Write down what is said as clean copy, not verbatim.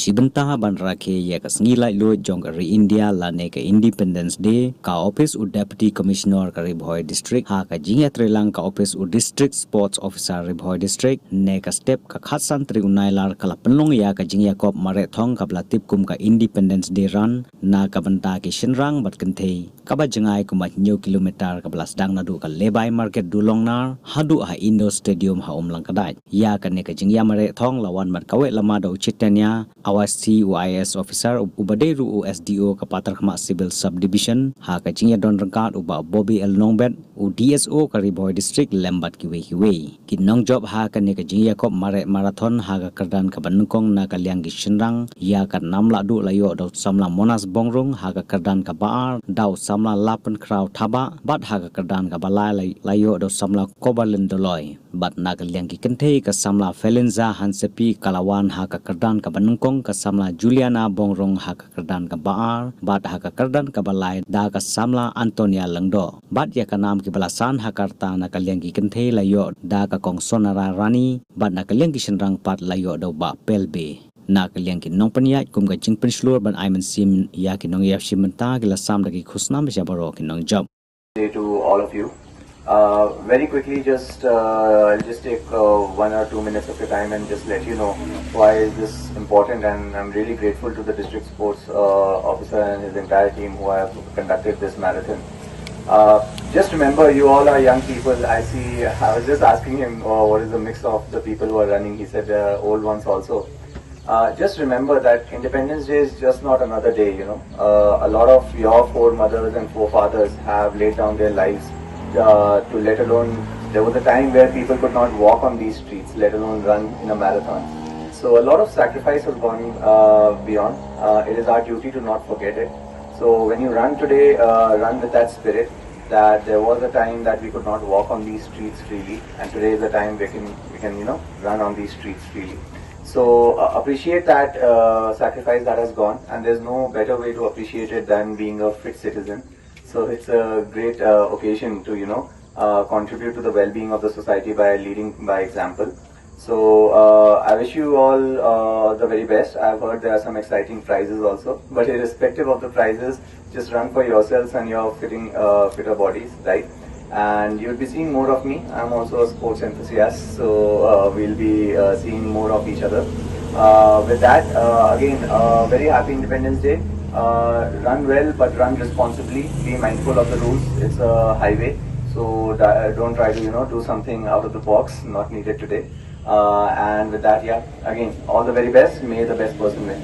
shibanta ban rakhe ya ka sngi lai lo jong ri India la ne ka Independence Day ka office u deputy commissioner ka ri Bhoi district ha ka jingya trelang ka office u district sports officer ri Bhoi district ne ka step ka khatsan tri unai lar kala penlong ya ka jingya kop mare thong ka blatip kum ka Independence Day run na ka banta ki shinrang bat kenthe ka ba jangai kuma nyo kilometer ka blas dang na du ka lebai market du long nar hadu ha Indo stadium ha omlang kadai ya ka ne ka jingya mare thong lawan mat Kaweh lama do Chaitanya Awasthi IAS officer ubaderu SDO ka Patharkhmah civil subdivision ha ka jingya don rangkat uba Bobby El Nongbet DSO ka Bhoi district lembat kiwe kinong job ha ka ne ka jingya kop mare marathon ha ka kardan ka banungkong na ka liang gi shinrang ya ka namla du layo do samla monas bongrung ha ka kardan ka baar daw samla lapan kraw thaba bat ha ka kardan ka balai layo do samla kobalin doloi bat na ka liang gi kenthe ka samla felenza hansepi kalawan ha ka kardan ka banungkong ka samla Juliana bongrong ha ka kardan ka baar bat ha ka kardan ka balai da ka samla Antonia langdo bat ya ka nam ki balasan ha karta na ka liang gi kenthe layo da ka kong sonara rani bat na ka liang gi shinrang pat layo do ba pelbe na ka liang ki nong paniat kum ka jing penslur ban aiman sim ya ki nong yap simenta ki la sam da ki khusnam ja baro ki nong job to all of you. Very quickly, I'll just take 1 or 2 minutes of your time and just let you know why is this important, and I'm really grateful to the district sports officer and his entire team who have conducted this marathon. Just remember, you all are young people. I was just asking him what is the mix of the people who are running. He said old ones also. Just remember that Independence Day is just not another day, a lot of your foremothers and forefathers have laid down their lives to let alone, there was a time where people could not walk on these streets, let alone run in a marathon. So a lot of sacrifice has gone beyond. It is our duty to not forget it. So when you run today, run with that spirit that there was a time that we could not walk on these streets freely, and today is the time we can run on these streets freely. So appreciate that sacrifice that has gone, and there's no better way to appreciate it than being a fit citizen. So it's a great occasion to contribute to the well-being of the society by leading by example. So I wish you all the very best. I've heard there are some exciting prizes also, but irrespective of the prizes, just run for yourselves and your fitter bodies, right? And you'll be seeing more of me. I'm also a sports enthusiast, so we'll be seeing more of each other. With that, again, very happy Independence Day. Run well, but run responsibly. Be mindful of the rules. It's a highway, so don't try to do something out of the box. Not needed today. And with that, again, all the very best. May the best person win.